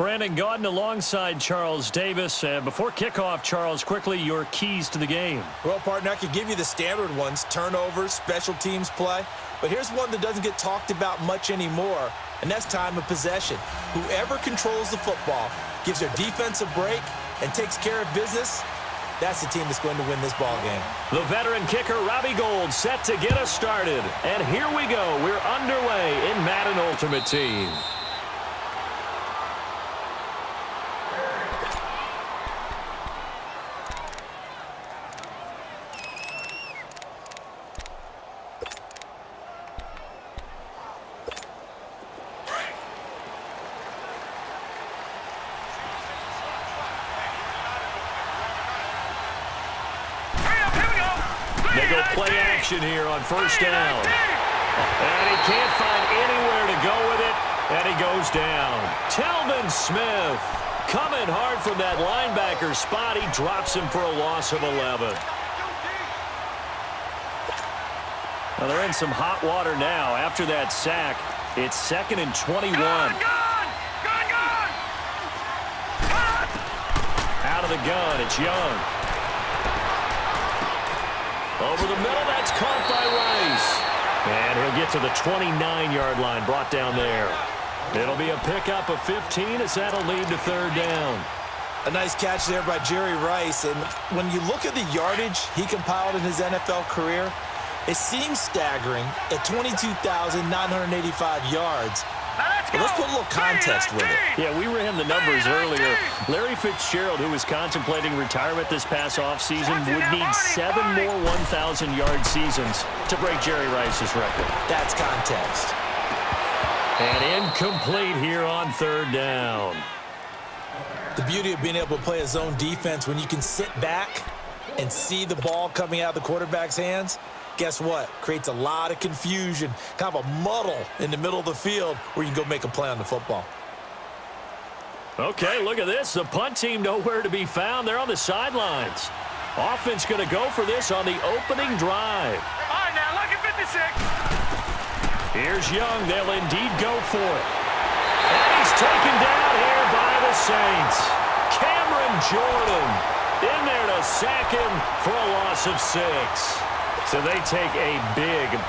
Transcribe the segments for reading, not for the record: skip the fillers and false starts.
Brandon Gaudin alongside Charles Davis. Before kickoff, Charles, quickly your keys to the game. Well, partner, I could give you the standard ones, turnovers, special teams play. But here's one that doesn't get talked about much anymore, and that's time of possession. Whoever controls the football, gives their defense a break, and takes care of business, that's the team that's going to win this ball game. The veteran kicker, Robbie Gould, set to get us started. And here we go. We're underway in Madden Ultimate Team. They go play action here on first down. And he can't find anywhere to go with it, and he goes down. Telvin Smith coming hard from that linebacker spot. He drops him for a loss of 11. Well, they're in some hot water now. After that sack, it's 2nd and 21. Out of the gun, it's Young. Over the middle, that's caught by Rice. And he'll get to the 29-yard line, brought down there. It'll be a pickup of 15 as that'll lead to 3rd down. A nice catch there by Jerry Rice. And when you look at the yardage he compiled in his NFL career, it seems staggering at 22,985 yards. But let's put a little context with it. Yeah, we ran the numbers earlier. Larry Fitzgerald, who was contemplating retirement this past offseason, would need 7 more 1,000-yard seasons to break Jerry Rice's record. That's context. And incomplete here on 3rd down. The beauty of being able to play a zone defense when you can sit back and see the ball coming out of the quarterback's hands, guess what? Creates a lot of confusion, kind of a muddle in the middle of the field where you can go make a play on the football. Okay, look at this. The punt team nowhere to be found. They're on the sidelines. Offense going to go for this on the opening drive. All right, now, look at 56. Here's Young. They'll indeed go for it. And he's taken down here by the Saints. Cameron Jordan in there to sack him for a loss of 6. So they take a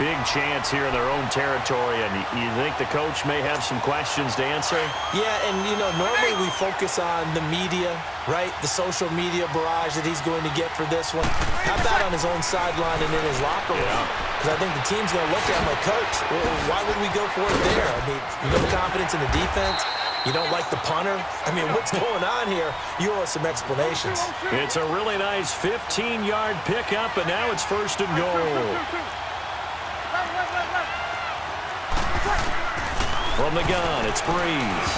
big chance here in their own territory, and you think the coach may have some questions to answer? Yeah, and, you know, normally we focus on the media, right? The social media barrage that he's going to get for this one. How about on his own sideline and in his locker room? Because I think the team's going to look at him like, Coach, why would we go for it there? I mean, no confidence in the defense. You don't like the punter? I mean, what's going on here? You owe us some explanations. It's a really nice 15-yard pickup, and now it's 1st and goal. From the gun, it's Breeze.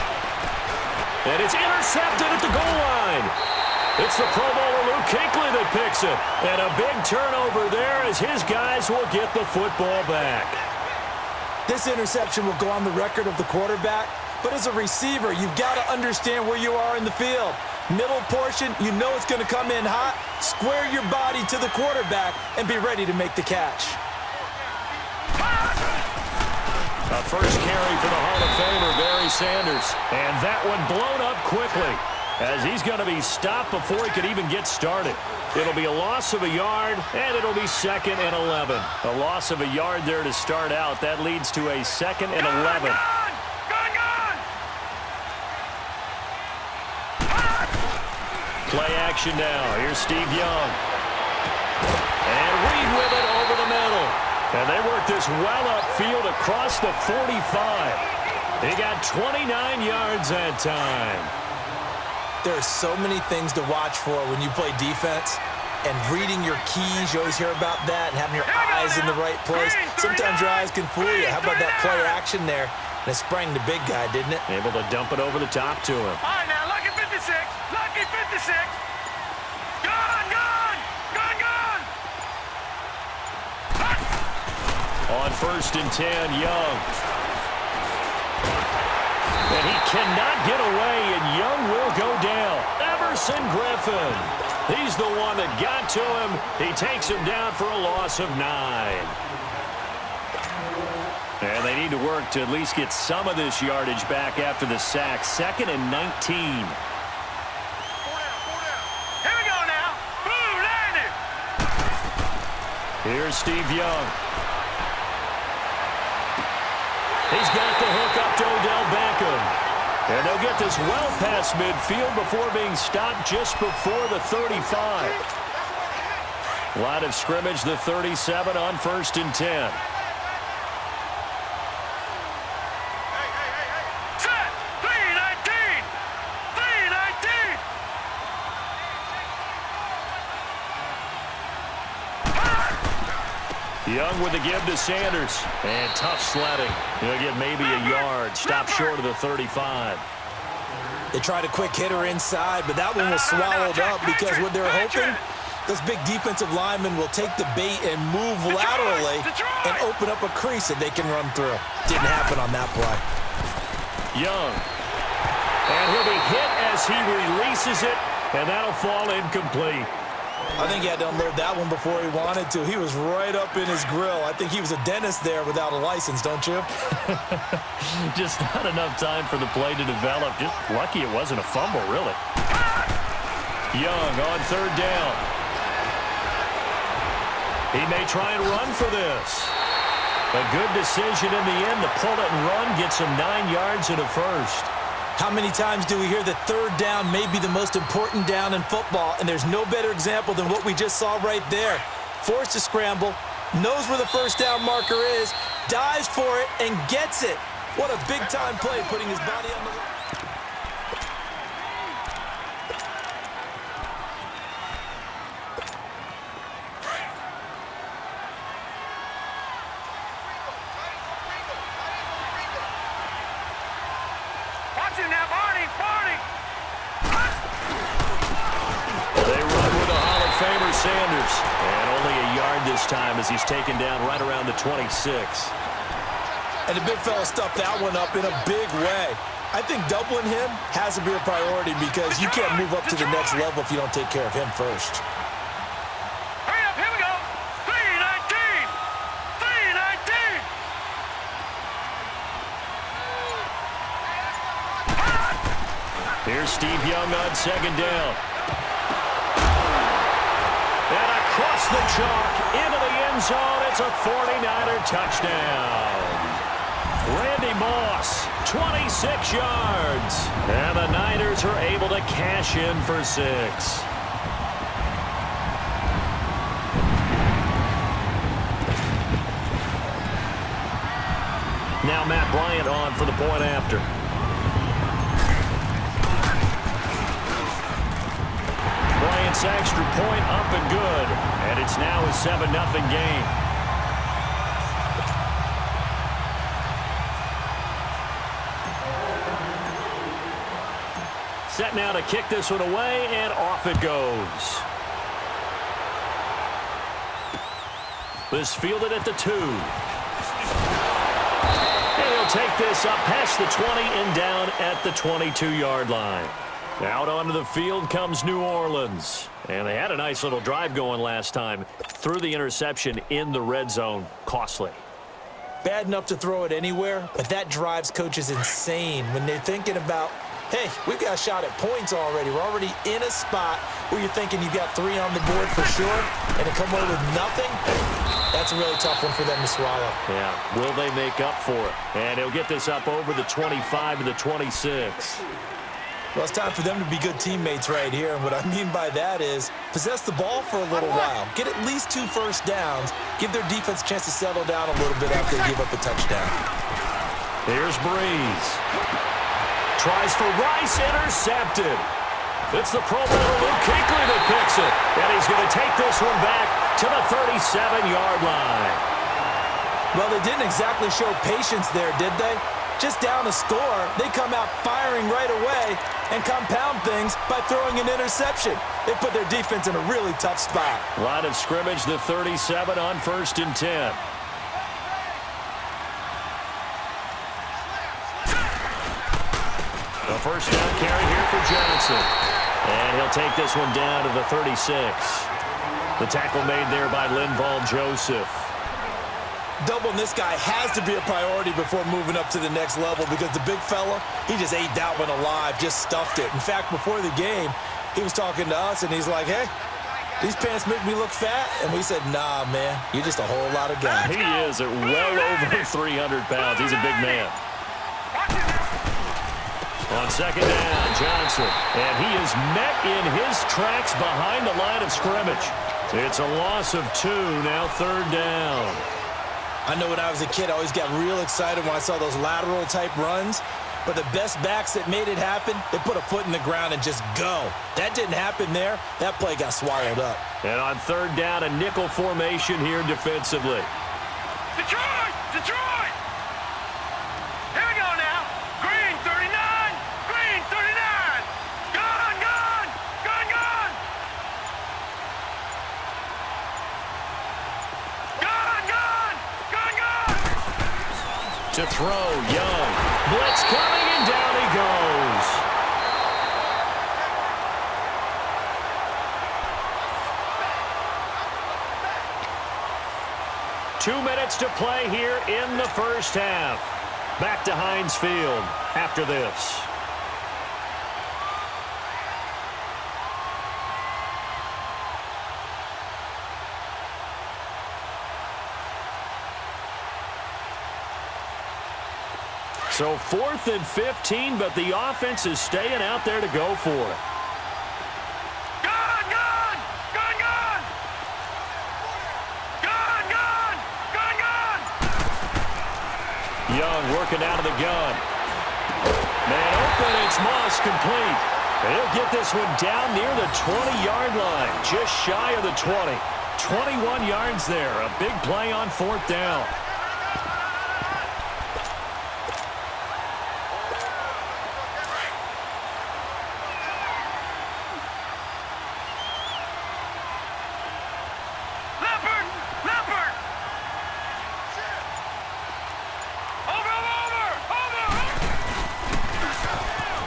And it's intercepted at the goal line. It's the Pro Bowler Luke Kuechly that picks it. And a big turnover there as his guys will get the football back. This interception will go on the record of the quarterback. But as a receiver, you've got to understand where you are in the field. Middle portion, you know it's going to come in hot. Square your body to the quarterback and be ready to make the catch. A first carry for the Hall of Famer, Barry Sanders. And that one blown up quickly as he's going to be stopped before he could even get started. It'll be a loss of a yard, and it'll be 2nd and 11. A loss of a yard there to start out. That leads to a 2nd and 11. Play action now. Here's Steve Young. And Reed with it over the middle. And they work this well upfield across the 45. He got 29 yards that time. There are so many things to watch for when you play defense. And reading your keys, you always hear about that, and having your eyes in the right place. Sometimes your eyes can fool you. How about that play action there? And it sprang the big guy, didn't it? Able to dump it over the top to him. All right, now, lucky 56. Lucky 56. Gone, gone, gone, gone. On 1st and 10, Young. And he cannot get away, and Young will go down. Everson Griffin. He's the one that got to him. He takes him down for a loss of 9. And they need to work to at least get some of this yardage back after the sack. 2nd and 19. Here we go now. Boom, landed. Here's Steve Young. He's got the hook up to Odell Beckham. And they'll get this well past midfield before being stopped just before the 35. Line of scrimmage, the 37 on 1st and 10. Set. 319. 319. Young with the give to Sanders. And tough sledding. He'll get maybe a yard. Stop short of the 35. They tried a quick hitter inside, but that one was swallowed up because what they're hoping, those big defensive linemen will take the bait and move laterally and open up a crease that they can run through. Didn't happen on that play. Young. And he'll be hit as he releases it, and that'll fall incomplete. I think he had to unload that one before he wanted to. He was right up in his grill. I think he was a dentist there without a license, don't you? Just not enough time for the play to develop. Just lucky it wasn't a fumble, really. Young on 3rd down. He may try and run for this. A good decision in the end to pull it and run, gets him 9 yards and a first. How many times do we hear that 3rd down may be the most important down in football, and there's no better example than what we just saw right there. Forced to scramble, knows where the 1st down marker is, dives for it, and gets it. What a big-time play, putting his body on the line. Watch him now, Barney. They run with a Hall of Famer, Sanders. And only a yard this time as he's taken down right around the 26. And the big fella stuffed that one up in a big way. I think doubling him has to be a priority because you can't move up to the next level if you don't take care of him first. Hurry up, here we go. 319. 319. Here's Steve Young on 2nd down. And across the chalk into the end zone. It's a 49er touchdown. Randy Moss, 26 yards. And the Niners are able to cash in for 6. Now Matt Bryant on for the point after. Bryant's extra point up and good. And it's now a 7-0 game. Set now to kick this one away, and off it goes. This fielded at the 2. And he'll take this up past the 20 and down at the 22-yard line. Out onto the field comes New Orleans. And they had a nice little drive going last time. Threw the interception in the red zone. Costly. Bad enough to throw it anywhere, but that drives coaches insane when they're thinking about, hey, we've got a shot at points already. We're already in a spot where you're thinking you've got 3 on the board for sure, and to come away with nothing, that's a really tough one for them to swallow. Yeah, will they make up for it? And he'll get this up over the 25 and the 26. Well, it's time for them to be good teammates right here, and what I mean by that is possess the ball for a little while. Get at least 2 first downs. Give their defense a chance to settle down a little bit after they give up a touchdown. Here's Breeze. Tries for Rice, intercepted. It's the Pro Bowler Luke Kuechly that picks it. And he's going to take this one back to the 37-yard line. Well, they didn't exactly show patience there, did they? Just down a score, they come out firing right away and compound things by throwing an interception. They put their defense in a really tough spot. Line of scrimmage, the 37 on 1st and 10. A first down carry here for Johnson. And he'll take this one down to the 36. The tackle made there by Linval Joseph. Doubling this guy has to be a priority before moving up to the next level because the big fella, he just ate that one alive, just stuffed it. In fact, before the game, he was talking to us, and he's like, hey, these pants make me look fat. And we said, nah, man, you're just a whole lot of guy. He is at well over 300 pounds. He's a big man. On second down, Johnson. And he is met in his tracks behind the line of scrimmage. It's a loss of 2, now third down. I know when I was a kid, I always got real excited when I saw those lateral-type runs. But the best backs that made it happen, they put a foot in the ground and just go. That didn't happen there. That play got swallowed up. And on third down, a nickel formation here defensively. Detroit! Detroit! Here we go now. Green 39. Green 39. Gone, gone. Gone, gone. Gone, gone. Gone, gone. To throw, Young. Blitz coming, and down he goes. Two minutes to play here in the first half. Back to Heinz Field after this. So 4th and 15, but the offense is staying out there to go for it. Gone, gone. Gone, gone. Gone, gone. Gone, gone. Young working out of the gun. Man open, it's Moss complete. And he'll get this one down near the 20-yard line, just shy of the 20. 21 yards there, a big play on 4th down.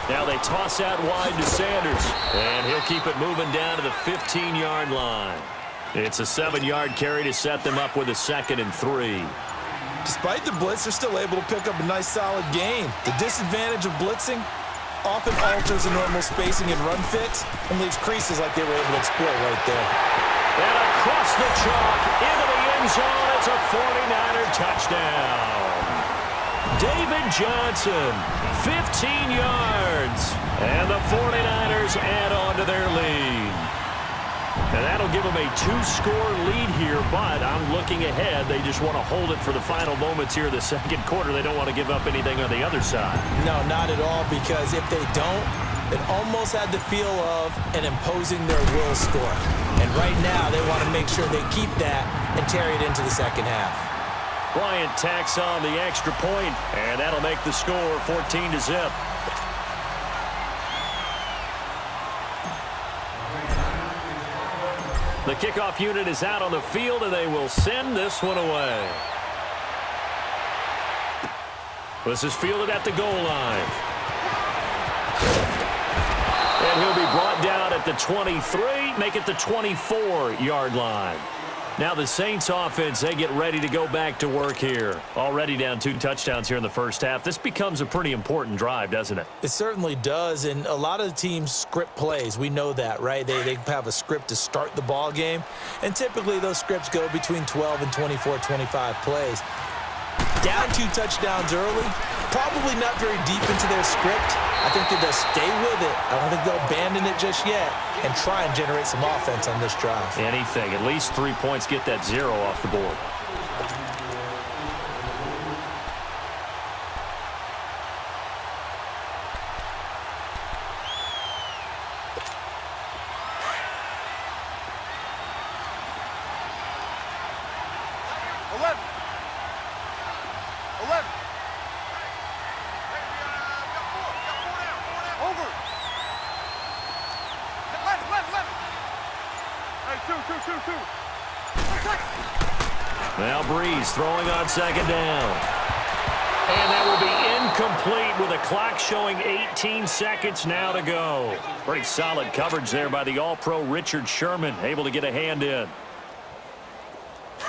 Now they toss out wide to Sanders, and he'll keep it moving down to the 15-yard line. It's a 7-yard carry to set them up with a 2nd and 3. Despite the blitz, they're still able to pick up a nice, solid gain. The disadvantage of blitzing often alters the normal spacing and run fits and leaves creases like they were able to exploit right there. And across the chalk, into the end zone, it's a 49er touchdown. David Johnson, 15 yards, and the 49ers add on to their lead. And that'll give them a 2-score lead here, but I'm looking ahead. They just want to hold it for the final moments here of the second quarter. They don't want to give up anything on the other side. No, not at all, because if they don't, it almost had the feel of an imposing their will score. And right now, they want to make sure they keep that and carry it into the second half. Bryant tacks on the extra point, and that'll make the score 14-0. The kickoff unit is out on the field, and they will send this one away. This is fielded at the goal line. And he'll be brought down at the 23, make it the 24-yard line. Now the Saints offense, they get ready to go back to work here. Already down 2 touchdowns here in the first half. This becomes a pretty important drive, doesn't it? It certainly does, and a lot of the teams script plays. We know that, right? They have a script to start the ball game, and typically those scripts go between 12 and 24, 25 plays. Down 2 touchdowns early, probably not very deep into their script. I think that they'll stay with it. I don't think they'll abandon it just yet and try and generate some offense on this drive. Anything. At least 3 points, get that 0 off the board. Now Breeze throwing on second down. And that will be incomplete with a clock showing 18 seconds now to go. Pretty solid coverage there by the All-Pro Richard Sherman, able to get a hand in.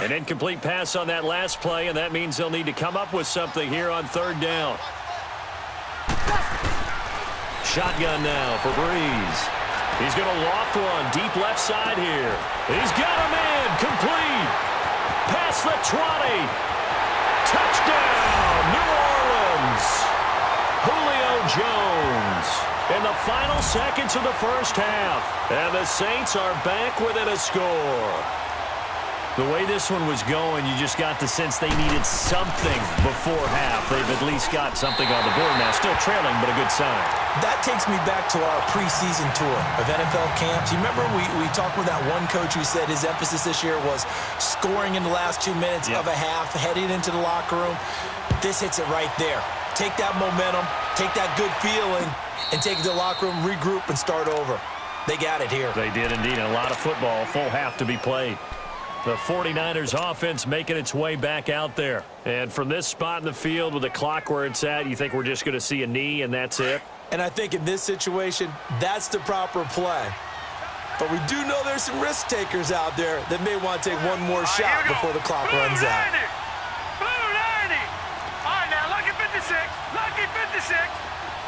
An incomplete pass on that last play, and that means they'll need to come up with something here on third down. Shotgun now for Breeze. He's going to loft one deep left side here. He's got a man complete. Past the 20. Touchdown, New Orleans. Julio Jones in the final seconds of the first half. And the Saints are back within a score. The way this one was going, you just got the sense they needed something before half. They've at least got something on the board now. Still trailing, but a good sign. That takes me back to our preseason tour of NFL camps. You remember we talked with that one coach who said his emphasis this year was scoring in the last 2 minutes of a half, heading into the locker room. This hits it right there. Take that momentum, take that good feeling, and take it to the locker room, regroup, and start over. They got it here. They did indeed. And a lot of football, full half to be played. The 49ers offense making its way back out there. And from this spot in the field with the clock where it's at, you think we're just going to see a knee and that's it? And I think in this situation, that's the proper play. But we do know there's some risk takers out there that may want to take one more shot before the clock runs out. Blue 90. All right, now, lucky 56. Lucky 56.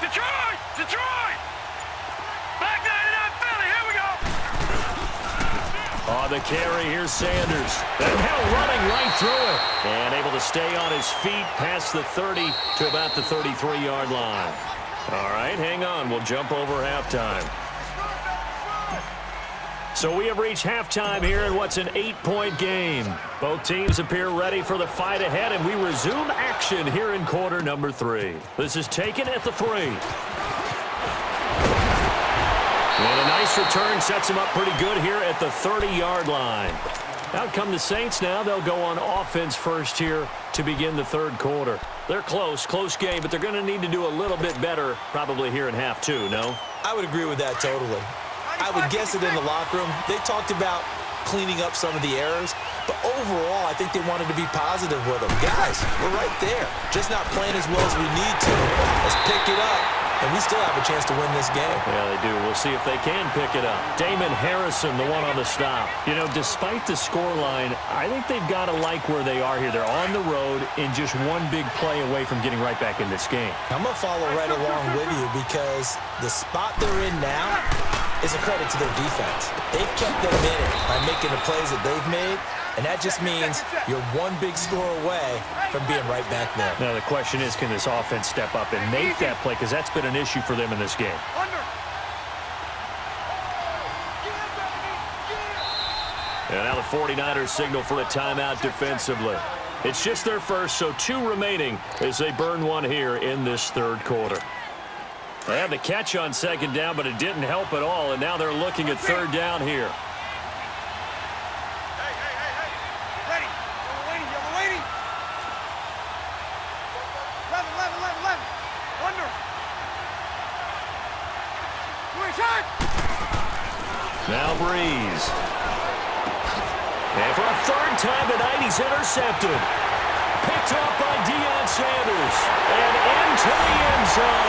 Detroit. Detroit. Black 99 Philly. Here we go. On the carry, here's Sanders. And Hill running right through it. And able to stay on his feet past the 30 to about the 33-yard line. All right, hang on. We'll jump over halftime. So we have reached halftime here in what's an 8-point game. Both teams appear ready for the fight ahead, and we resume action here in quarter number 3. This is taken at the 3. And a nice return sets him up pretty good here at the 30-yard line. Out come the Saints now. They'll go on offense first here to begin the third quarter. They're close game, but they're going to need to do a little bit better probably here in half 2, no? I would agree with that totally. I would guess it in the locker room. They talked about cleaning up some of the errors, but overall, I think they wanted to be positive with them. Guys, we're right there. Just not playing as well as we need to. Let's pick it up. And we still have a chance to win this game. Yeah, they do. We'll see if they can pick it up. Damon Harrison, the one on the stop. You know, despite the scoreline, I think they've got to like where they are here. They're on the road and just one big play away from getting right back in this game. I'm going to follow right along with you because the spot they're in now is a credit to their defense. They've kept them in it by making the plays that they've made, and that just means you're one big score away from being right back there. Now, the question is, can this offense step up and make that play? Because that's been an issue for them in this game. And now the 49ers signal for a timeout defensively. It's just their first, so 2 remaining as they burn one here in this third quarter. They had the catch on second down, but it didn't help at all, and now they're looking at third down here. Ready. Yellow lady. 11. Under. Shot. Now Breeze. And for a third time tonight, he's intercepted. Picked off by Deion Sanders. And into the end zone.